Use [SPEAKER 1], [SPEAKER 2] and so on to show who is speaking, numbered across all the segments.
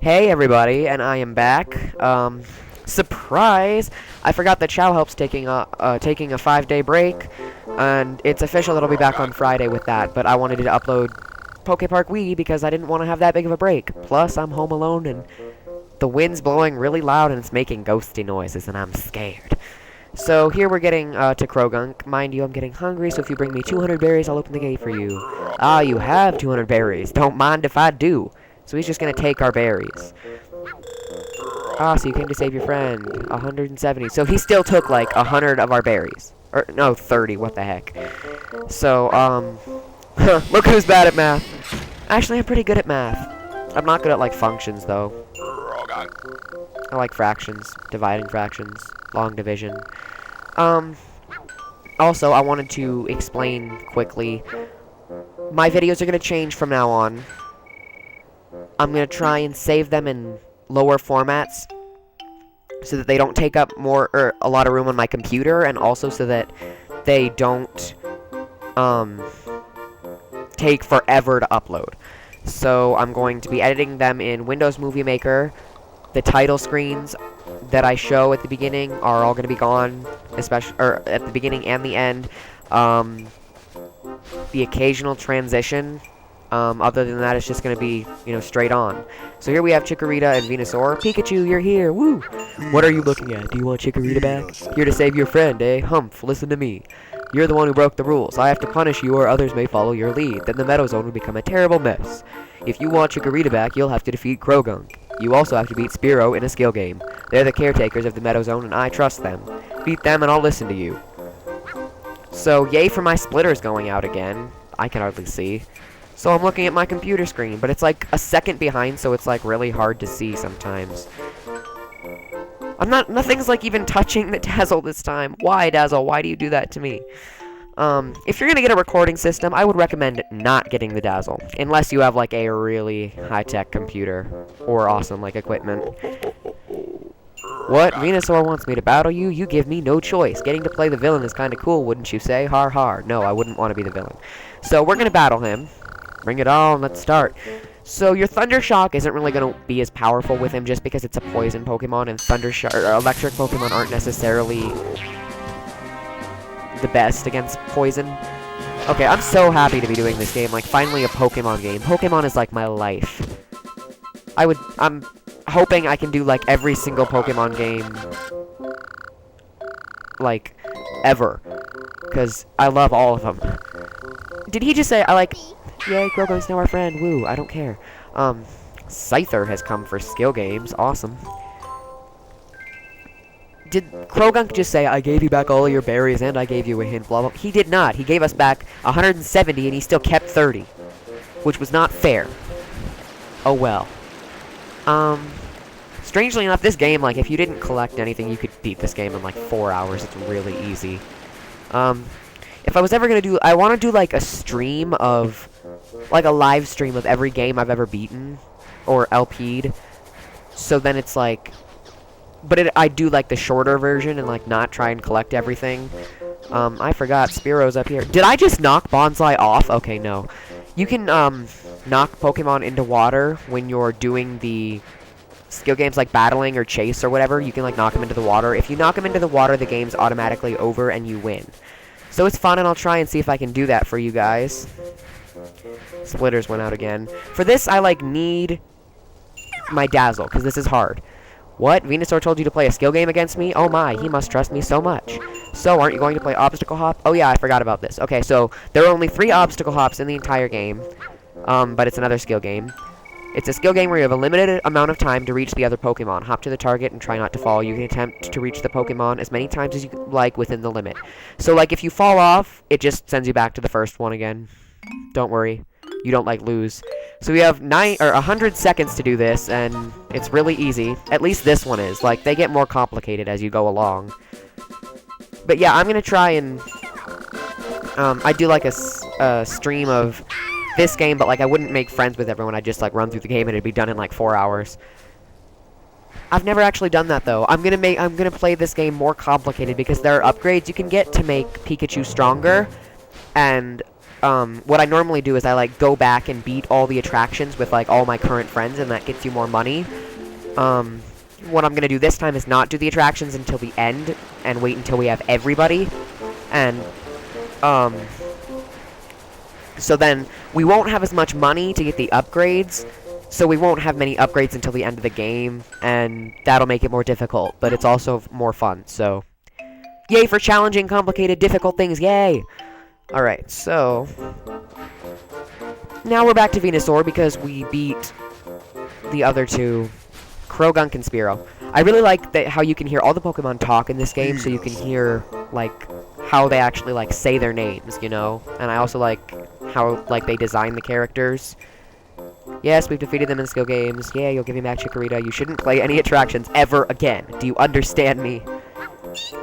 [SPEAKER 1] Hey everybody, and I am back. Surprise! I forgot that Chow Help's taking a 5-day break, and it's official that I'll be back on Friday with that. But I wanted to upload PokéPark Wii because I didn't want to have that big of a break. Plus, I'm home alone, and the wind's blowing really loud, and it's making ghosty noises, and I'm scared. So here we're getting to Krogunk. Mind you, I'm getting hungry, so if you bring me 200 berries, I'll open the gate for you. Ah, you have 200 berries. Don't mind if I do. So he's just gonna take our berries. Ah, so you came to save your friend. 170. So he still took like 100 of our berries. Or, no, 30. What the heck. So, look who's bad at math. Actually, I'm pretty good at math. I'm not good at, like, functions, though.
[SPEAKER 2] Oh, God.
[SPEAKER 1] I like fractions. Dividing fractions. Long division. Also, I wanted to explain quickly. My videos are gonna change from now on. I'm going to try and save them in lower formats so that they don't take up a lot of room on my computer, and also so that they don't take forever to upload. So I'm going to be editing them in Windows Movie Maker. The title screens that I show at the beginning are all going to be gone, especially at the beginning and the end. The occasional transition. Other than that, it's just going to be, straight on. So here we have Chikorita and Venusaur. Pikachu, you're here. Woo! What are you looking at? Do you want Chikorita back? Here to save your friend, eh? Humph, listen to me. You're the one who broke the rules. I have to punish you, or others may follow your lead. Then the Meadow Zone will become a terrible mess. If you want Chikorita back, you'll have to defeat Krogunk. You also have to beat Spearow in a skill game. They're the caretakers of the Meadow Zone, and I trust them. Beat them, and I'll listen to you. So, yay for my splitters going out again. I can hardly see. So I'm looking at my computer screen, but it's like a second behind, so it's like really hard to see sometimes. Nothing's like even touching the Dazzle this time. Why, Dazzle? Why do you do that to me? If you're gonna get a recording system, I would recommend not getting the Dazzle, unless you have like a really high-tech computer or awesome like equipment. What? Venusaur wants me to battle you? You give me no choice. Getting to play the villain is kinda cool, wouldn't you say? Har har. No, I wouldn't want to be the villain. So we're gonna battle him. Bring it on, let's start. So your Thunder Shock isn't really going to be as powerful with him just because it's a poison Pokemon, and electric Pokemon aren't necessarily the best against poison. Okay, I'm so happy to be doing this game, like finally a Pokemon game. Pokemon is like my life. I'm hoping I can do like every single Pokemon game like ever, because I love all of them. Did he just say I like... Yay, Krogunk's now our friend. Woo, I don't care. Scyther has come for skill games. Awesome. Did Krogunk just say, I gave you back all of your berries and I gave you a hint, blah, blah? He did not. He gave us back 170 and he still kept 30. Which was not fair. Oh well. Strangely enough, this game, like, if you didn't collect anything, you could beat this game in, like, 4 hours. It's really easy. If I was ever gonna do... I want to do, like, a stream of... like a live stream of every game I've ever beaten, or LP'd, so then it's like, but I do like the shorter version and like not try and collect everything. I forgot, Spearow's up here. Did I just knock Bonsai off? Okay, no. You can, knock Pokemon into water when you're doing the skill games like battling or chase or whatever. You can like knock them into the water. If you knock them into the water, the game's automatically over and you win. So it's fun, and I'll try and see if I can do that for you guys. Splitters went out again. For this, I, like, need my Dazzle, because this is hard. What? Venusaur told you to play a skill game against me? Oh my, he must trust me so much. So, aren't you going to play Obstacle Hop? Oh yeah, I forgot about this. Okay, so, there are only 3 Obstacle Hops in the entire game. But it's another skill game. It's a skill game where you have a limited amount of time to reach the other Pokemon. Hop to the target and try not to fall. You can attempt to reach the Pokemon as many times as you like within the limit. So, like, if you fall off, it just sends you back to the first one again. Don't worry. You don't, like, lose. So we have 100 seconds to do this, and it's really easy. At least this one is. Like, they get more complicated as you go along. But yeah, I'm gonna try and... I do, like, a stream of this game, but, like, I wouldn't make friends with everyone. I'd just, like, run through the game, and it'd be done in, like, 4 hours. I've never actually done that, though. I'm gonna play this game more complicated, because there are upgrades you can get to make Pikachu stronger, and what I normally do is I, like, go back and beat all the attractions with, like, all my current friends, and that gets you more money. What I'm gonna do this time is not do the attractions until the end, and wait until we have everybody. And, so then we won't have as much money to get the upgrades, so we won't have many upgrades until the end of the game, and that'll make it more difficult, but it's also more fun, so... Yay for challenging, complicated, difficult things, yay! Alright, so... Now we're back to Venusaur because we beat the other two, Krogunk and Spearow. I really like how you can hear all the Pokemon talk in this game, so you can hear, like, how they actually, like, say their names, you know? And I also like how, like, they design the characters. Yes, we've defeated them in skill games. Yeah, you'll give me back Chikorita. You shouldn't play any attractions ever again. Do you understand me?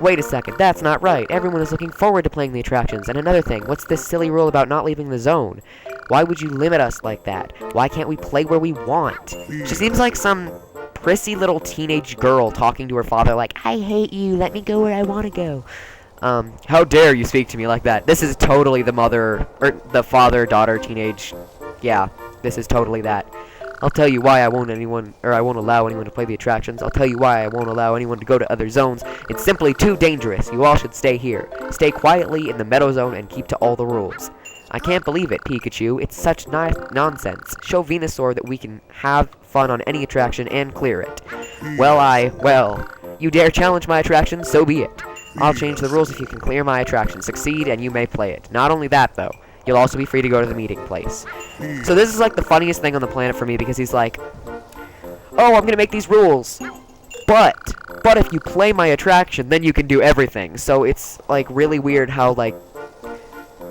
[SPEAKER 1] Wait a second, that's not right. Everyone is looking forward to playing the attractions. And another thing, what's this silly rule about not leaving the zone? Why would you limit us like that? Why can't we play where we want? She seems like some prissy little teenage girl talking to her father like, I hate you, let me go where I want to go. How dare you speak to me like that? This is totally the mother, or the father-daughter teenage, yeah, this is totally that. I'll tell you why I won't allow anyone to play the attractions. I'll tell you why I won't allow anyone to go to other zones. It's simply too dangerous. You all should stay here. Stay quietly in the Meadow Zone and keep to all the rules. I can't believe it, Pikachu. It's such nonsense. Show Venusaur that we can have fun on any attraction and clear it. Well, you dare challenge my attraction, so be it. I'll change the rules if you can clear my attraction. Succeed, and you may play it. Not only that, though. You'll also be free to go to the meeting place. So this is like the funniest thing on the planet for me because he's like, oh, I'm gonna make these rules, but if you play my attraction, then you can do everything. So it's like really weird how like,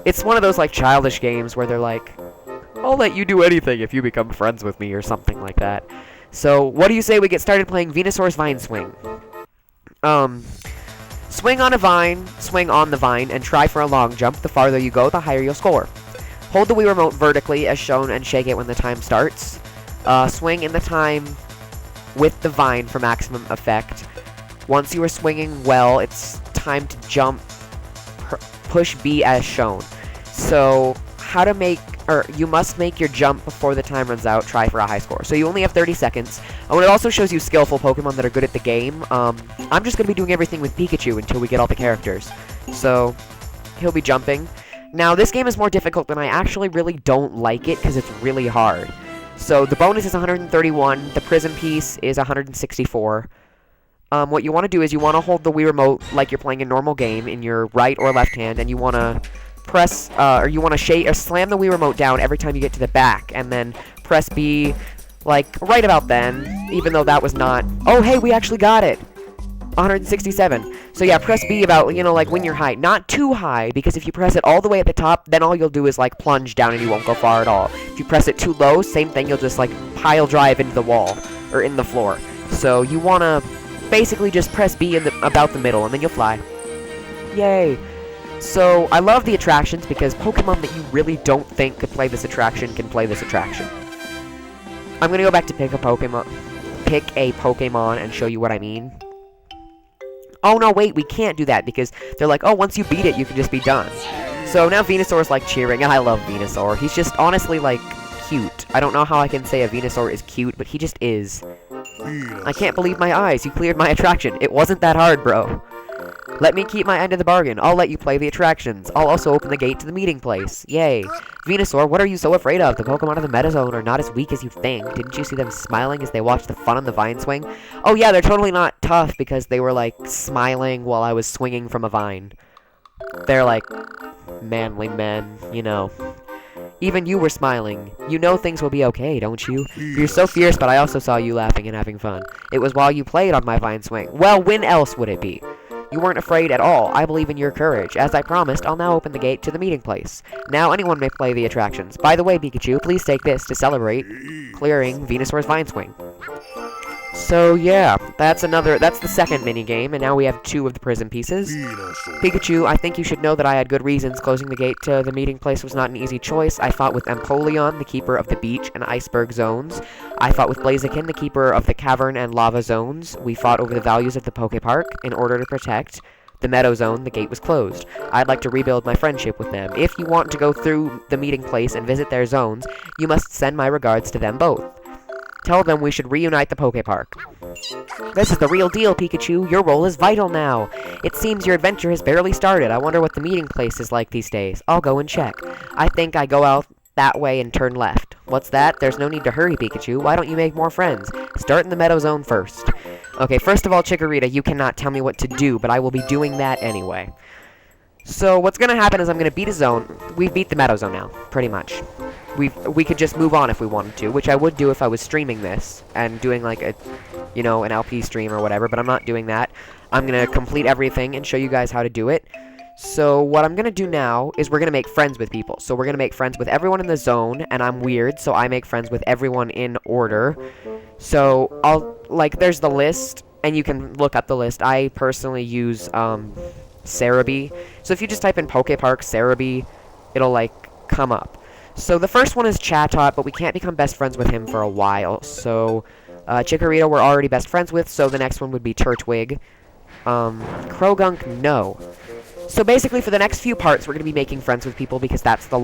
[SPEAKER 1] it's one of those like childish games where they're like, I'll let you do anything if you become friends with me or something like that. So what do you say we get started playing Venusaur's Vine Swing? Swing on a vine, swing on the vine, and try for a long jump. The farther you go, the higher you'll score. Hold the Wii Remote vertically as shown and shake it when the time starts. Swing in the time with the vine for maximum effect. Once you are swinging well, it's time to jump. Push B as shown. So, you must make your jump before the time runs out. Try for a high score. So you only have 30 seconds. Oh, and it also shows you skillful Pokemon that are good at the game. I'm just going to be doing everything with Pikachu until we get all the characters. So, he'll be jumping. Now, this game is more difficult, and I actually really don't like it because it's really hard. So, the bonus is 131. The Prism piece is 164. What you want to do is you want to hold the Wii Remote like you're playing a normal game in your right or left hand, and you want to press, or you want to slam the Wii Remote down every time you get to the back, and then press B, like, right about then, even though that was not... Oh, hey, we actually got it! 167. So yeah, press B about, you know, like, when you're high. Not too high, because if you press it all the way at the top, then all you'll do is, like, plunge down and you won't go far at all. If you press it too low, same thing, you'll just, like, pile drive into the wall, or in the floor. So you want to basically just press B about the middle, and then you'll fly. Yay! So, I love the attractions because Pokemon that you really don't think could play this attraction can play this attraction. I'm gonna go back to pick a Pokemon and show you what I mean. Oh no, wait, we can't do that because they're like, oh, once you beat it, you can just be done. So now Venusaur's like cheering, and I love Venusaur. He's just honestly like cute. I don't know how I can say a Venusaur is cute, but he just is. I can't believe my eyes, you cleared my attraction. It wasn't that hard, bro. Let me keep my end of the bargain. I'll let you play the attractions. I'll also open the gate to the meeting place. Yay. Venusaur, what are you so afraid of? The Pokemon of the Meadow Zone are not as weak as you think. Didn't you see them smiling as they watched the fun on the vine swing? Oh yeah, they're totally not tough because they were like smiling while I was swinging from a vine. They're like manly men, you know. Even you were smiling. You know things will be okay, don't you? You're so fierce, but I also saw you laughing and having fun. It was while you played on my vine swing. Well, when else would it be? You weren't afraid at all. I believe in your courage. As I promised, I'll now open the gate to the meeting place. Now anyone may play the attractions. By the way, Pikachu, please take this to celebrate clearing Venusaur's Vine Swing. So yeah, that's the second minigame, and now we have 2 of the prism pieces. Pikachu, I think you should know that I had good reasons. Closing the gate to the meeting place was not an easy choice. I fought with Empoleon, the keeper of the beach and iceberg zones. I fought with Blaziken, the keeper of the cavern and lava zones. We fought over the values of the PokéPark in order to protect the Meadow Zone, the gate was closed. I'd like to rebuild my friendship with them. If you want to go through the meeting place and visit their zones, you must send my regards to them both. Tell them we should reunite the PokéPark. This is the real deal, Pikachu. Your role is vital now. It seems your adventure has barely started. I wonder what the meeting place is like these days. I'll go and check. I think I go out that way and turn left. What's that? There's no need to hurry, Pikachu. Why don't you make more friends? Start in the Meadow Zone first. Okay, first of all, Chikorita, you cannot tell me what to do, but I will be doing that anyway. So what's gonna happen is I'm gonna beat a zone. We've beat the Meadow Zone now, pretty much. We could just move on if we wanted to, which I would do if I was streaming this and doing like a, you know, an LP stream or whatever, but I'm not doing that. I'm gonna complete everything and show you guys how to do it. So what I'm gonna do now is we're gonna make friends with people. So we're gonna make friends with everyone in the zone, and I'm weird, so I make friends with everyone in order. So there's the list, and you can look up the list. I personally use, Cerebi. So if you just type in PokéPark Cerebi, it'll, like, come up. So the first one is Chatot, but we can't become best friends with him for a while. So, Chikorita we're already best friends with, so the next one would be Turtwig. Krogunk, no. So basically, for the next few parts, we're going to be making friends with people because that's the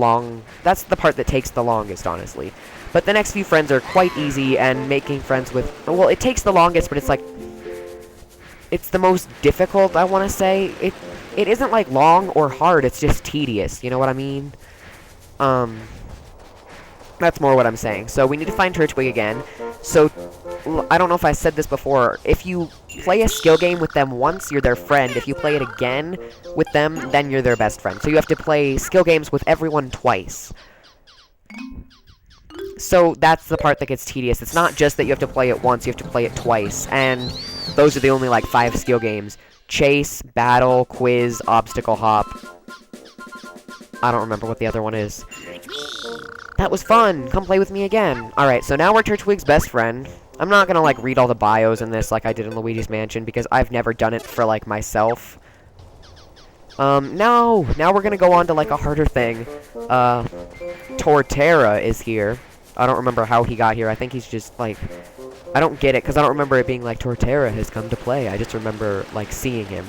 [SPEAKER 1] part that takes the longest, honestly. But the next few friends are quite easy, and making friends with, well, it takes the longest, but it's like, it's the most difficult, I want to say. It isn't, like, long or hard, it's just tedious, you know what I mean? That's more what I'm saying. So we need to find Turtwig again. So, I don't know if I said this before. If you play a skill game with them once, you're their friend. If you play it again with them, then you're their best friend. So you have to play skill games with everyone twice. So that's the part that gets tedious. It's not just that you have to play it once, you have to play it twice. And those are the only, like, 5 skill games. Chase, Battle, Quiz, Obstacle Hop. I don't remember what the other one is. That was fun! Come play with me again! Alright, so now we're Turtwig's best friend. I'm not gonna, like, read all the bios in this like I did in Luigi's Mansion, because I've never done it for, like, myself. Now we're gonna go on to, like, a harder thing. Torterra is here. I don't remember how he got here. I think he's just, like... I don't get it, because I don't remember it being like, Torterra has come to play. I just remember, like, seeing him.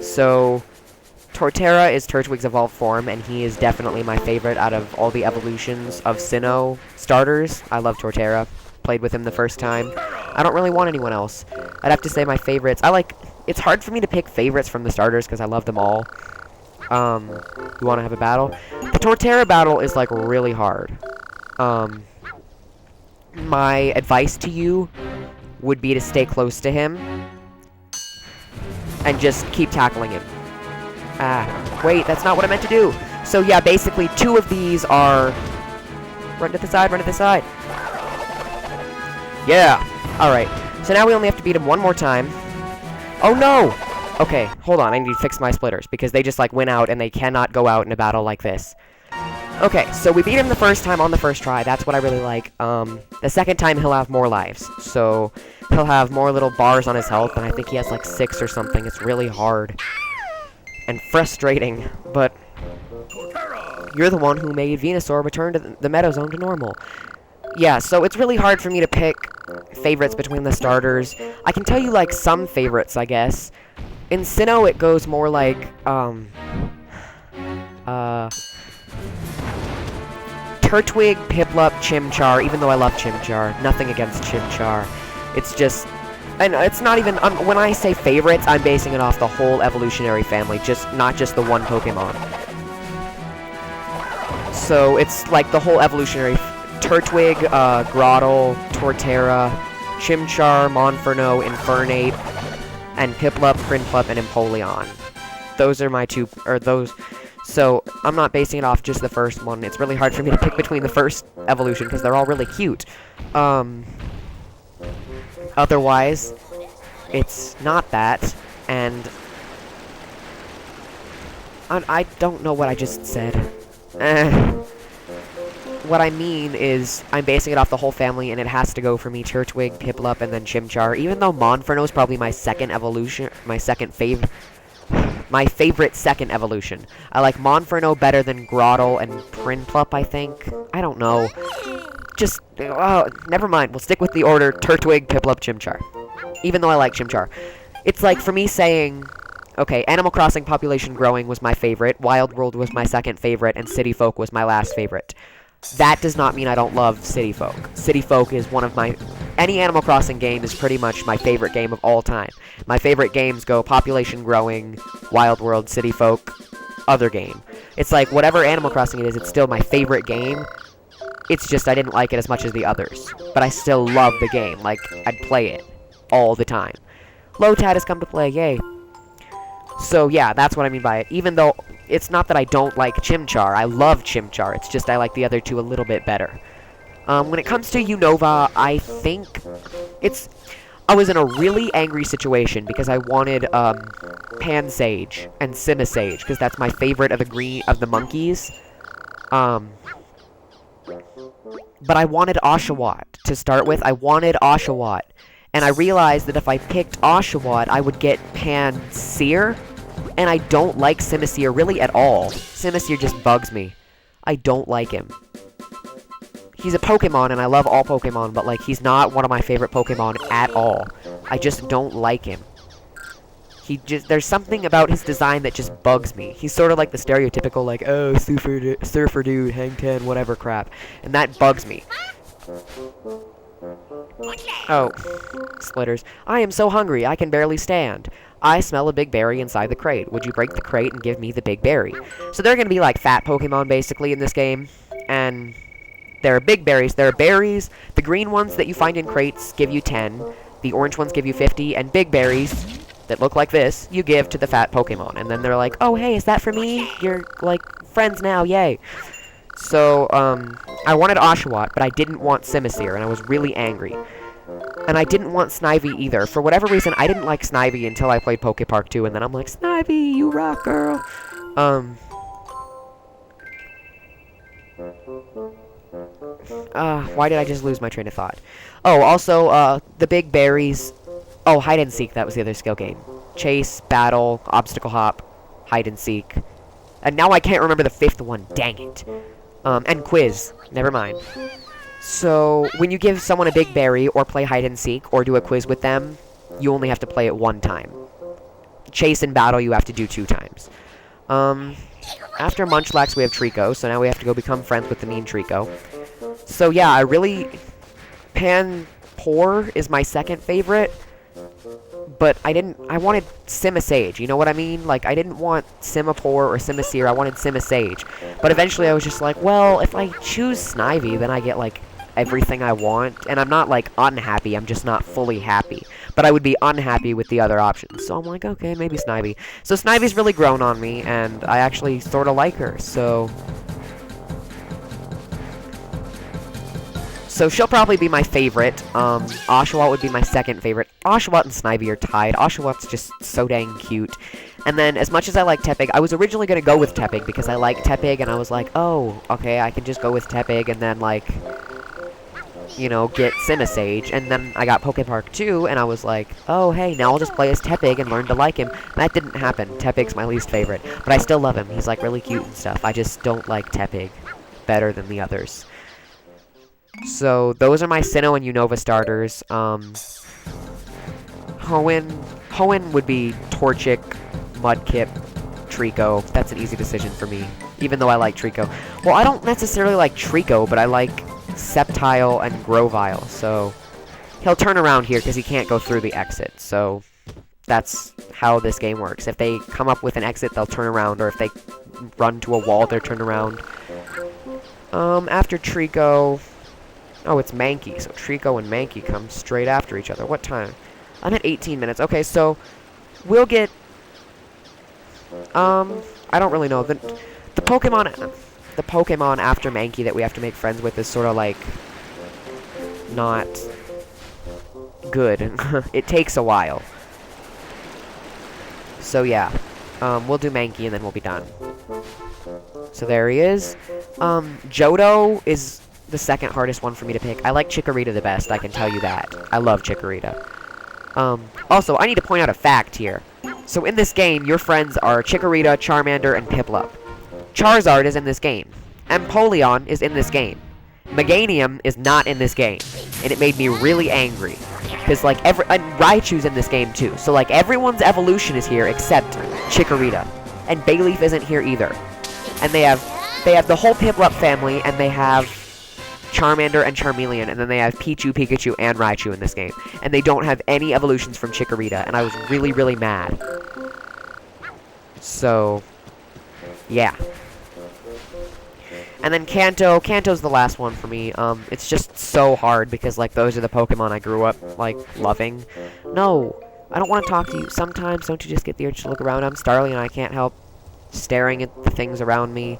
[SPEAKER 1] So... Torterra is Turtwig's evolved form, and he is definitely my favorite out of all the evolutions of Sinnoh starters. I love Torterra. Played with him the first time. I don't really want anyone else. I'd have to say my favorites. It's hard for me to pick favorites from the starters, because I love them all. You want to have a battle? The Torterra battle is, like, really hard. My advice to you would be to stay close to him, and just keep tackling him. Wait, that's not what I meant to do. So yeah, basically 2 of these are... Run to the side, run to the side. Yeah! Alright, so now we only have to beat him one more time. Oh no! Okay, hold on, I need to fix my splitters, because they just, like, went out, and they cannot go out in a battle like this. Okay, so we beat him the first time on the first try, that's what I really like. The second time he'll have more lives, so he'll have more little bars on his health, and I think he has, like, 6 or something. It's really hard. And frustrating, but you're the one who made Venusaur return to the Meadow Zone to normal. Yeah, so it's really hard for me to pick favorites between the starters. I can tell you, like, some favorites, I guess. In Sinnoh, it goes more like, Turtwig, Piplup, Chimchar, even though I love Chimchar. Nothing against Chimchar. It's just... And it's not even, when I say favorites, I'm basing it off the whole evolutionary family, not just the one Pokemon. So, it's like the whole evolutionary, Turtwig, Grotle, Torterra, Chimchar, Monferno, Infernape, and Piplup, Prinplup, and Empoleon. Those are my 2, so, I'm not basing it off just the first one. It's really hard for me to pick between the first evolution, because they're all really cute. Otherwise, it's not that, and I don't know what I just said. What I mean is, I'm basing it off the whole family, and it has to go for me, Turtwig, Piplup, and then Chimchar, even though Monferno is probably my second evolution, my favorite second evolution. I like Monferno better than Grotle and Prinplup, I think. I don't know. Just, never mind. We'll stick with the order Turtwig, Piplup, Chimchar. Even though I like Chimchar. It's like, for me saying, Okay, Animal Crossing Population Growing was my favorite, Wild World was my second favorite, and City Folk was my last favorite. That does not mean I don't love City Folk. City Folk is one of my... Any Animal Crossing game is pretty much my favorite game of all time. My favorite games go Population Growing, Wild World, City Folk, other game. It's like, whatever Animal Crossing it is, it's still my favorite game. It's just I didn't like it as much as the others. But I still love the game. Like, I'd play it all the time. Lotad has come to play, yay. So, yeah, that's what I mean by it. Even though it's not that I don't like Chimchar. I love Chimchar. It's just I like the other two a little bit better. When it comes to Unova, I think it's... I was in a really angry situation because I wanted, Pansage and Simisage, because that's my favorite of the monkeys. But I wanted Oshawott to start with. I wanted Oshawott. And I realized that if I picked Oshawott, I would get Pansear. And I don't like Simisear really at all. Simisear just bugs me. I don't like him. He's a Pokemon, and I love all Pokemon, but, like, he's not one of my favorite Pokemon at all. I just don't like him. There's something about his design that just bugs me. He's sort of like the stereotypical, like, oh, surfer dude, hang 10, whatever crap. And that bugs me. Oh, splitters. I am so hungry, I can barely stand. I smell a big berry inside the crate. Would you break the crate and give me the big berry? So they're gonna be like fat Pokemon, basically, in this game. And there are big berries. There are berries. The green ones that you find in crates give you 10. The orange ones give you 50. And big berries that look like this, you give to the fat Pokemon. And then they're like, oh, hey, is that for me? You're, like, friends now, yay. So, I wanted Oshawott, but I didn't want Simisear, and I was really angry. And I didn't want Snivy either. For whatever reason, I didn't like Snivy until I played PokéPark 2, and then I'm like, Snivy, you rock, girl. Why did I just lose my train of thought? Oh, also, the big berries. Oh, hide and seek, that was the other skill game. Chase, battle, obstacle hop, hide and seek. And now I can't remember the fifth one, dang it. And quiz, never mind. So, when you give someone a big berry, or play hide and seek, or do a quiz with them, you only have to play it one time. Chase and battle, you have to do 2 times. After Munchlax, we have Trico, so now we have to go become friends with the mean Trico. So, yeah, I really... Panpour is my second favorite, but I wanted Simisage, you know what I mean? Like, I didn't want Simipour or Simisear, I wanted Simisage. But eventually I was just like, well, if I choose Snivy, then I get, like, everything I want. And I'm not, like, unhappy, I'm just not fully happy. But I would be unhappy with the other options. So I'm like, okay, maybe Snivy. So Snivy's really grown on me, and I actually sort of like her, so... So she'll probably be my favorite. Oshawott would be my second favorite. Oshawott and Snivy are tied. Oshawott's just so dang cute. And then, as much as I like Tepig, I was originally going to go with Tepig because I like Tepig, and I was like, oh, okay, I can just go with Tepig and then, like, you know, get Simisage. And then I got PokéPark 2, and I was like, oh, hey, now I'll just play as Tepig and learn to like him. That didn't happen. Tepig's my least favorite. But I still love him. He's, like, really cute and stuff. I just don't like Tepig better than the others. So, those are my Sinnoh and Unova starters. Hoenn would be Torchic, Mudkip, Trico. That's an easy decision for me, even though I like Trico. Well, I don't necessarily like Trico, but I like Sceptile and Grovyle, so... He'll turn around here, because he can't go through the exit, so... That's how this game works. If they come up with an exit, they'll turn around, or if they run to a wall, they'll turn around. After Trico... Oh, it's Mankey, so Trico and Mankey come straight after each other. What time? I'm at 18 minutes. Okay, so we'll get... I don't really know. The Pokemon after Mankey that we have to make friends with is sort of like... not good. It takes a while. So yeah, we'll do Mankey and then we'll be done. So there he is. Johto is the second hardest one for me to pick. I like Chikorita the best, I can tell you that. I love Chikorita. Also, I need to point out a fact here. So in this game, your friends are Chikorita, Charmander, and Piplup. Charizard is in this game. Empoleon is in this game. Meganium is not in this game. And it made me really angry. because like and Raichu's in this game too. So like everyone's evolution is here except Chikorita, and Bayleaf isn't here either. And they have the whole Piplup family, and they have Charmander and Charmeleon, and then they have Pichu, Pikachu, and Raichu in this game. And they don't have any evolutions from Chikorita, and I was really, really mad. So, yeah. And then Kanto's the last one for me. It's just so hard because, like, those are the Pokemon I grew up, like, loving. No, I don't want to talk to you. Sometimes, don't you just get the urge to look around? I'm Starly, and I can't help staring at the things around me.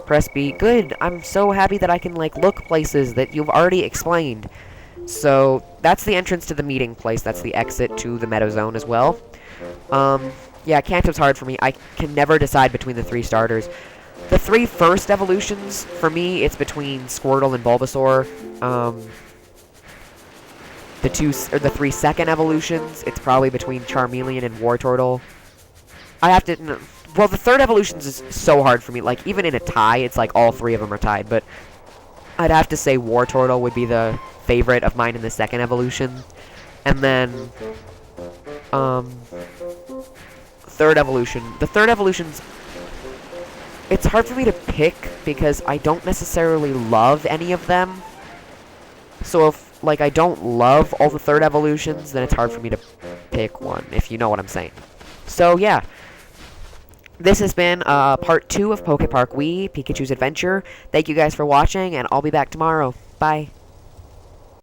[SPEAKER 1] Press B. Good. I'm so happy that I can, like, look places that you've already explained. So, that's the entrance to the meeting place. That's the exit to the Meadow Zone as well. Yeah, Kanto's hard for me. I can never decide between the 3 starters. The 3 first evolutions, for me, it's between Squirtle and Bulbasaur. The 3 second evolutions, it's probably between Charmeleon and Wartortle. I have to... No, well, the 3rd evolutions is so hard for me. Like, even in a tie, it's like all 3 of them are tied. But I'd have to say Wartortle would be the favorite of mine in the 2nd evolution. And then, 3rd evolution. The 3rd evolution's... It's hard for me to pick because I don't necessarily love any of them. So if, like, I don't love all the 3rd evolutions, then it's hard for me to pick one, if you know what I'm saying. So, yeah. This has been part 2 of PokéPark Wii, Pikachu's Adventure. Thank you guys for watching, and I'll be back tomorrow. Bye.